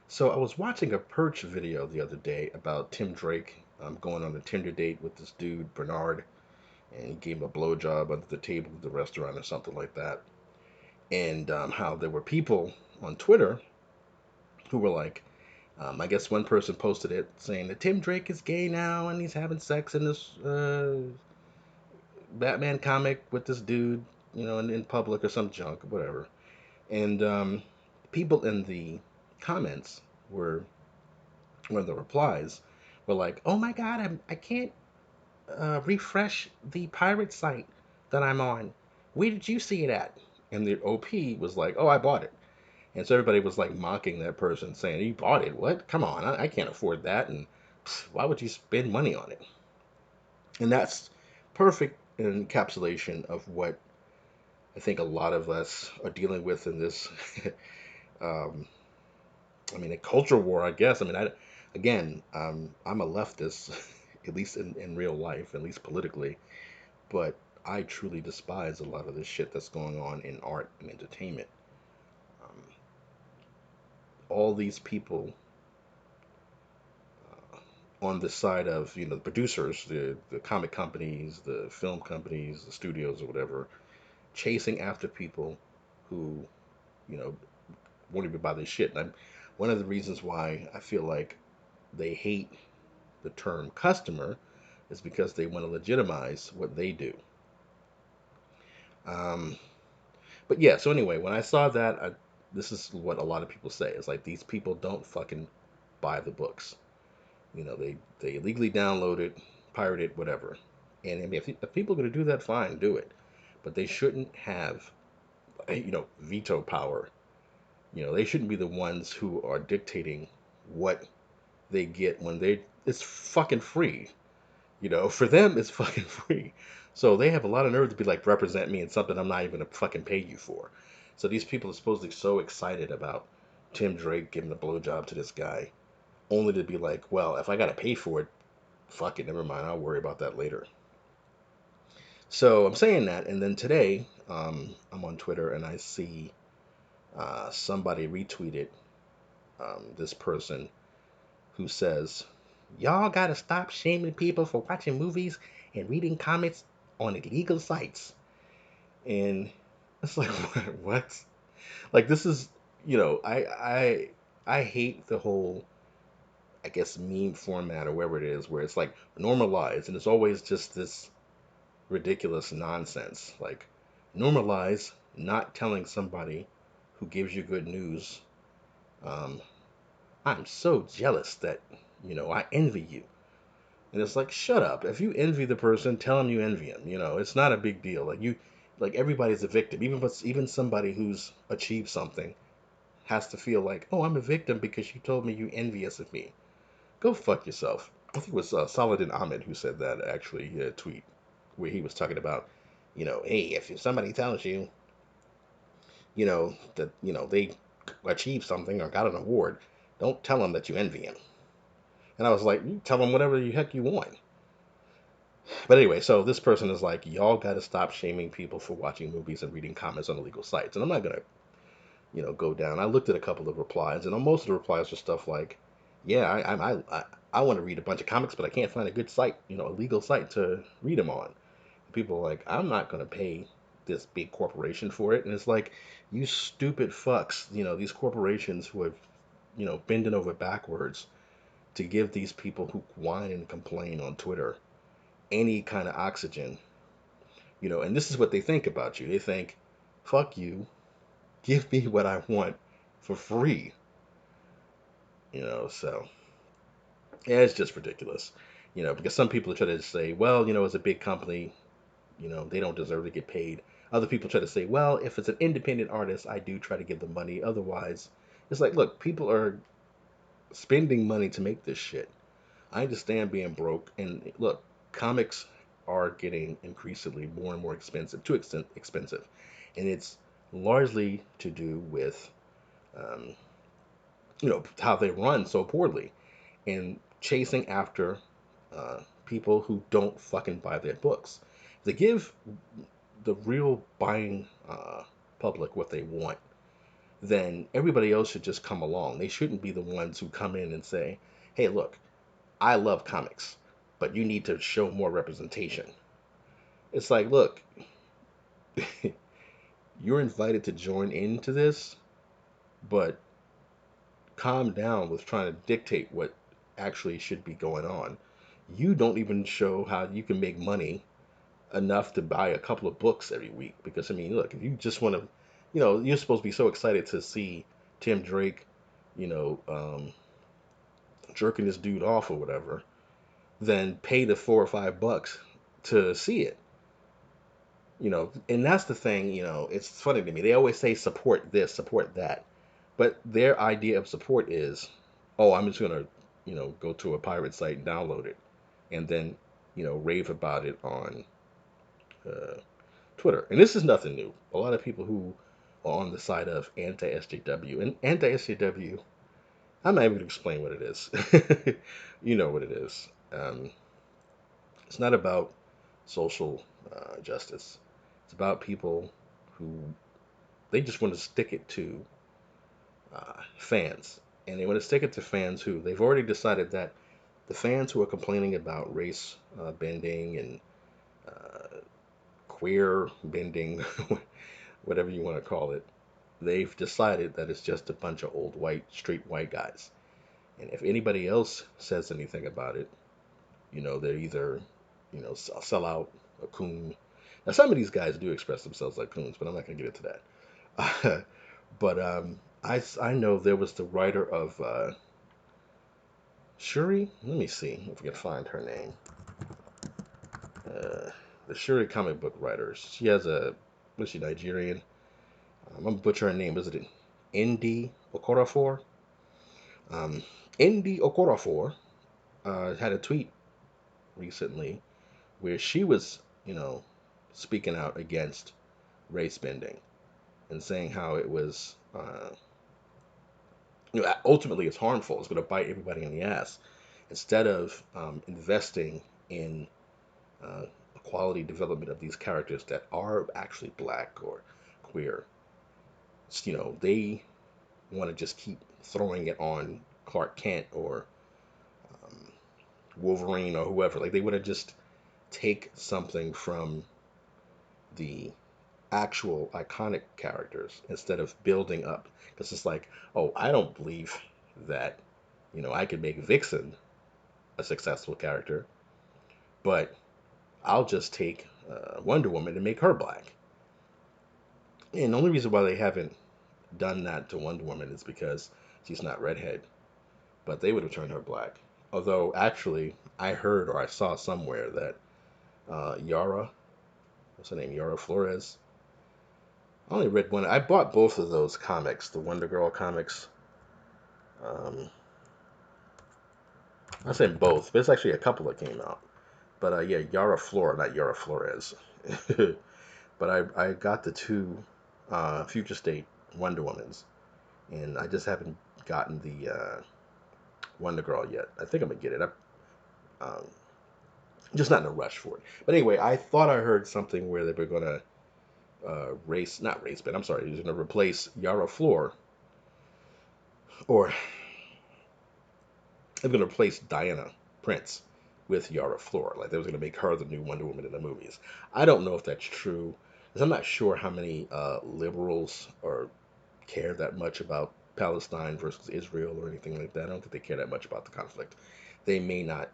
So I was watching a Perch video the other day about Tim Drake going on a Tinder date with this dude Bernard, and he gave him a blowjob under the table at the restaurant or something like that. And how there were people on Twitter who were like, I guess one person posted it saying that Tim Drake is gay now and he's having sex in this Batman comic with this dude, in public or some junk, whatever. And people in the comments were, one of the replies, were like, "Oh my God, I can't refresh the pirate site that I'm on. Where did you see it at?" And the OP was like, "Oh, I bought it." And so everybody was like mocking that person, saying, "You bought it? What? Come on, I can't afford that. And why would you spend money on it?" And that's perfect encapsulation of what I think a lot of us are dealing with in this. um, I mean, a culture war, I guess. I mean, again, I'm a leftist, at least in real life, at least politically, but I truly despise a lot of this shit that's going on in art and entertainment. Um, all these people on the side of, the producers, the comic companies, the film companies, the studios, or whatever, chasing after people who, you know, won't even buy this shit. And one of the reasons why I feel like they hate the term customer is because they want to legitimize what they do. Um, but yeah, so anyway, when I saw that, this is what a lot of people say. It's like these people don't fucking buy the books. They illegally download it, pirate it, whatever. And I mean, if people are going to do that, fine, do it. But they shouldn't have, veto power. They shouldn't be the ones who are dictating what they get when it's fucking free. For them, it's fucking free. So they have a lot of nerve to be like, represent me in something I'm not even gonna fucking pay you for. So these people are supposedly so excited about Tim Drake giving a blowjob to this guy, only to be like, well, if I gotta pay for it, fuck it, never mind. I'll worry about that later. So I'm saying that, and then today, I'm on Twitter and I see somebody retweeted this person who says, "Y'all gotta stop shaming people for watching movies and reading comics on illegal sites." And it's like, what? Like, this is, I hate the whole, I guess, meme format or whatever it is, where it's like normalized and it's always just this ridiculous nonsense. Like, normalize not telling somebody who gives you good news, um, "I'm so jealous that, I envy you." And it's like, shut up. If you envy the person, tell them you envy him. It's not a big deal. Like everybody's a victim. Even somebody who's achieved something has to feel like, oh, I'm a victim because you told me you envious of me. Go fuck yourself. I think it was Saladin Ahmed who said that actually. A tweet where he was talking about, hey, if somebody tells you, that they achieved something or got an award, don't tell them that you envy him. And I was like, you tell them whatever the heck you want. But anyway, so this person is like, y'all got to stop shaming people for watching movies and reading comments on illegal sites. And I'm not gonna, go down. I looked at a couple of replies, and most of the replies are stuff like, yeah, I want to read a bunch of comics, but I can't find a good site, a legal site to read them on. People are like, I'm not gonna pay this big corporation for it. And it's like, you stupid fucks, these corporations who have, bending over backwards to give these people who whine and complain on Twitter any kind of oxygen. And this is what they think about you. They think, fuck you, give me what I want for free. So yeah, it's just ridiculous. Because some people try to say, well, it's a big company, they don't deserve to get paid. Other people try to say, well, if it's an independent artist, I do try to give them money. Otherwise, it's like, look, people are spending money to make this shit. I understand being broke, and look, comics are getting increasingly more and more expensive, too expensive, and it's largely to do with, um, how they run so poorly and chasing after people who don't fucking buy their books. They give the real buying public what they want. then everybody else should just come along. They shouldn't be the ones who come in and say, "Hey, look, I love comics, but you need to show more representation." It's like, look, you're invited to join into this, but calm down with trying to dictate what actually should be going on. You don't even show how you can make money enough to buy a couple of books every week. Because, I mean, look, if you just want to, you're supposed to be so excited to see Tim Drake, you know, jerking this dude off or whatever, then pay the $4 or $5 to see it. And that's the thing. It's funny to me. They always say support this, support that, but their idea of support is, oh, I'm just gonna, go to a pirate site and download it, and then, rave about it on uh, Twitter. And this is nothing new. A lot of people who are on the side of anti-SJW and anti-SJW, I'm not even gonna explain what it is. You know what it is. It's not about social justice. It's about people who they just want to stick it to fans, and they want to stick it to fans who they've already decided that the fans who are complaining about race bending and uh, queer bending, whatever you want to call it, they've decided that it's just a bunch of old white, straight white guys. And if anybody else says anything about it, they're either, a sellout, a coon. Now, some of these guys do express themselves like coons, but I'm not going to get into that. But I know there was the writer of Shuri. Let me see if we can find her name. Uh, the Shuri comic book writer. She has was she Nigerian? I'm gonna butcher her name. Is it Indy Okorafor? Um, Indy Okorafor had a tweet recently where she was, speaking out against race bending and saying how it was, ultimately it's harmful. It's going to bite everybody in the ass. Instead of investing in quality development of these characters that are actually black or queer, they want to just keep throwing it on Clark Kent or um, Wolverine or whoever. Like they want to just take something from the actual iconic characters instead of building up. Because it's like, oh, I don't believe that, I could make Vixen a successful character, but I'll just take Wonder Woman and make her black. And the only reason why they haven't done that to Wonder Woman is because she's not redhead, but they would have turned her black. Although, actually, I heard or I saw somewhere that Yara, what's her name, Yara Flores. I only read one. I bought both of those comics, the Wonder Girl comics. Um, I said both, but it's actually a couple that came out. But yeah, Yara Flora, not Yara Flores. But I got the two Future State Wonder Womans, and I just haven't gotten the Wonder Girl yet. I think I'm gonna get it. Um, just not in a rush for it. But anyway, I thought I heard something where they were gonna not race, but I'm sorry, he's gonna replace Yara Flor, or they're gonna replace Diana Prince with Yara Flor. Like they was gonna make her the new Wonder Woman in the movies. I don't know if that's true, because I'm not sure how many liberals or care that much about Palestine versus Israel or anything like that. I don't think they care that much about the conflict. They may not,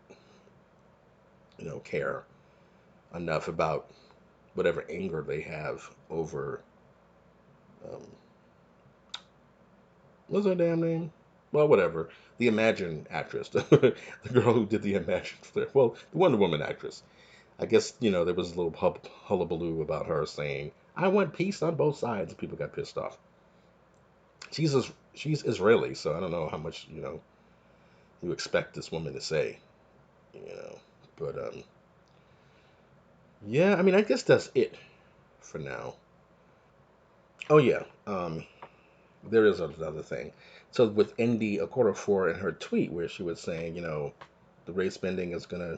care enough about whatever anger they have over um, what's her damn name? Well, whatever. The Imagine actress, the girl who did the Imagine flip. Well, the Wonder Woman actress. I guess there was a little hullabaloo about her saying, "I want peace on both sides," and people got pissed off. She's Israeli, so I don't know how much you expect this woman to say, you know. But yeah, I mean, I guess that's it for now. Oh yeah, there is another thing. So with Indy Okorafor and her tweet where she was saying, the race bending is gonna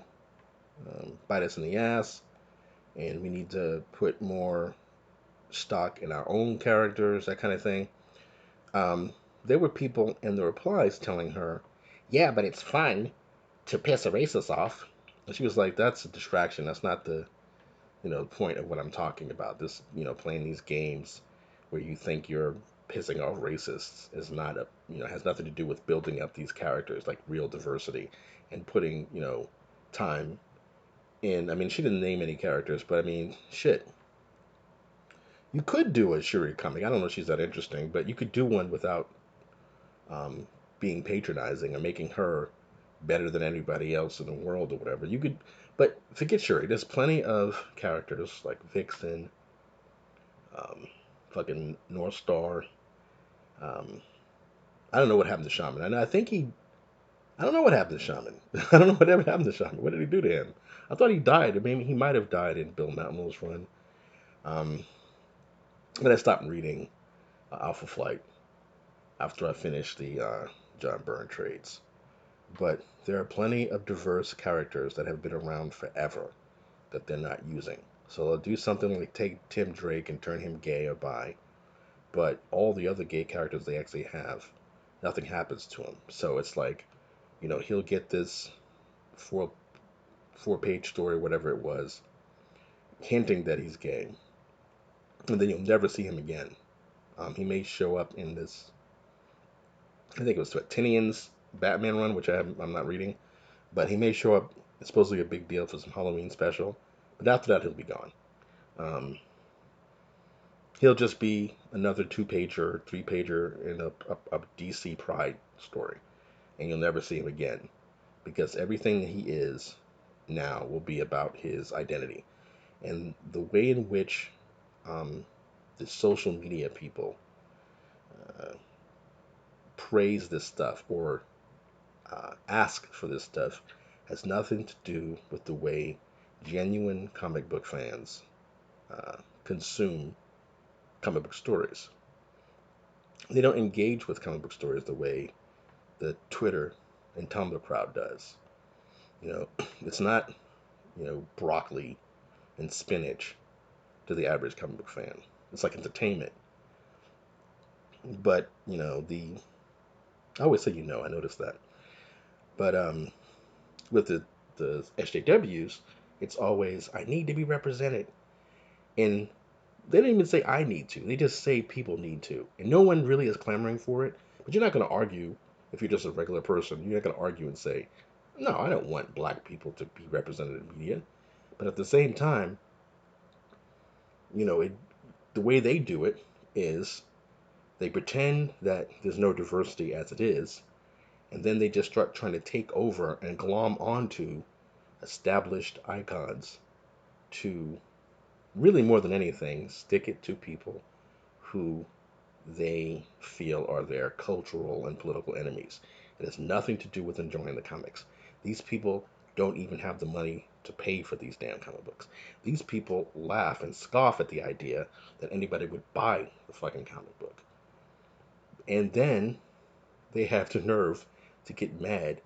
bite us in the ass, and we need to put more stock in our own characters, that kind of thing. um, there were people in the replies telling her, "Yeah, but it's fun to piss a racist off." And she was like, "That's a distraction. That's not the point of what I'm talking about. This playing these games where you think you're pissing off racists is not a has nothing to do with building up these characters like real diversity and putting time in. I mean, she didn't name any characters, but I mean, shit, you could do a Shuri comic. I don't know if she's that interesting, but you could do one without um, being patronizing and making her better than anybody else in the world or whatever. You could, but forget Shuri. There's plenty of characters like Vixen, um, fucking North Star. Um, I don't know what happened to Shaman. I think he. I don't know what happened to Shaman. I don't know whatever happened to Shaman. What did he do to him? I thought he died. I mean, he might have died in Bill Mountain's run. Um, but I stopped reading Alpha Flight after I finished the John Byrne trades. But there are plenty of diverse characters that have been around forever that they're not using. So they'll do something like take Tim Drake and turn him gay or bi, but all the other gay characters they actually have, nothing happens to him. So it's like, he'll get this four page story, whatever it was, hinting that he's gay, and then you'll never see him again. He may show up in this, I think it was what, Tinian's Batman run, which I'm not reading, but he may show up. It's supposed to be a big deal for some Halloween special, but after that he'll be gone. Um, he'll just be another 2 pager, 3 pager in a DC Pride story, and you'll never see him again because everything he is now will be about his identity and the way in which um, the social media people uh, praise this stuff or ask for this stuff has nothing to do with the way genuine comic book fans consume comic book stories. They don't engage with comic book stories the way the Twitter and Tumblr crowd does. You know, it's not, broccoli and spinach to the average comic book fan. It's like entertainment. But, I always say I noticed that. But with the SJWs, it's always, I need to be represented. And they don't even say I need to. They just say people need to. And no one really is clamoring for it. But you're not going to argue if you're just a regular person. You're not going to argue and say, no, I don't want black people to be represented in media. But at the same time, the way they do it is they pretend that there's no diversity as it is, and then they just start trying to take over and glom onto established icons to really more than anything stick it to people who they feel are their cultural and political enemies. It has nothing to do with enjoying the comics. These people don't even have the money to pay for these damn comic books. These people laugh and scoff at the idea that anybody would buy the fucking comic book. And then they have the nerve to get mad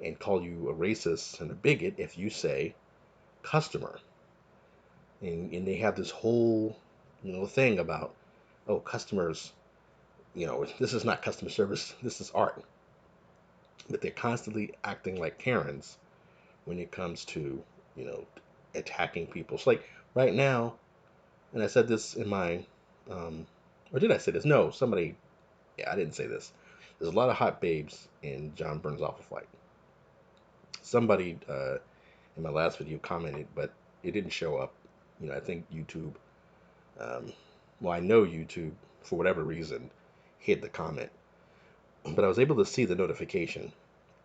and call you a racist and a bigot if you say customer. And they have this whole, thing about, oh, customers, this is not customer service, this is art. But they're constantly acting like Karens when it comes to, you know, attacking people. It's like right now, and I said this in my, um, or did I say this? No, somebody, yeah, I didn't say this. There's a lot of hot babes in John Burns' Alpha Flight. Somebody in my last video commented, but it didn't show up. I think YouTube, um, well, I know YouTube, for whatever reason, hid the comment. But I was able to see the notification,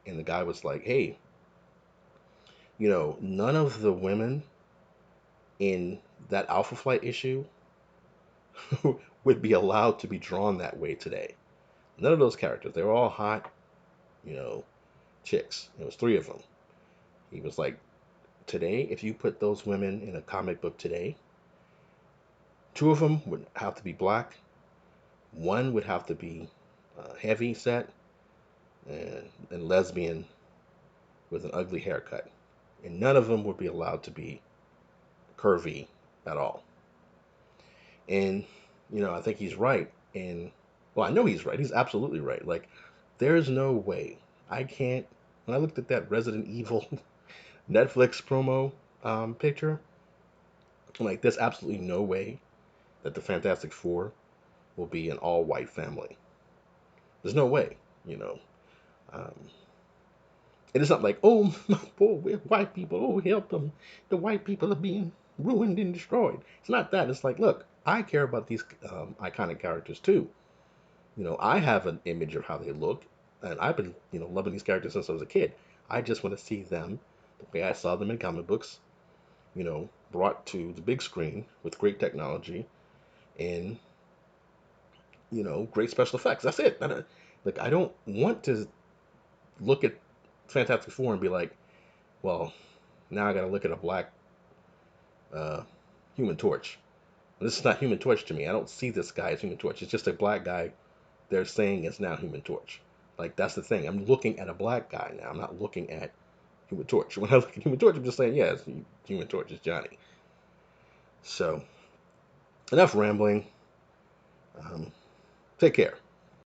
and the guy was like, hey, none of the women in that Alpha Flight issue would be allowed to be drawn that way today. None of those characters. They were all hot, you know, chicks. It was 3 of them. He was like, today, if you put those women in a comic book today, 2 of them would have to be black. 1 would have to be heavy set and lesbian with an ugly haircut. And none of them would be allowed to be curvy at all. And, I think he's right. And Well, I know he's right. He's absolutely right. Like, there's no way. I can't. When I looked at that Resident Evil Netflix promo picture, I'm like, there's absolutely no way that the Fantastic Four will be an all-white family. There's no way, you know. Um, and it's not like, oh, poor white people, oh, help them. The white people are being ruined and destroyed. It's not that. It's like, look, I care about these iconic characters too. You know, I have an image of how they look, and I've been, loving these characters since I was a kid. I just want to see them the way I saw them in comic books, brought to the big screen with great technology and, great special effects. That's it. Like, I don't want to look at Fantastic Four and be like, well, now I got to look at a black uh, Human Torch. This is not Human Torch to me. I don't see this guy as Human Torch. It's just a black guy they're saying is now Human Torch. Like, that's the thing. I'm looking at a black guy now. I'm not looking at Human Torch. When I look at Human Torch, I'm just saying, yeah, it's Human Torch is Johnny. So, enough rambling. Um, take care.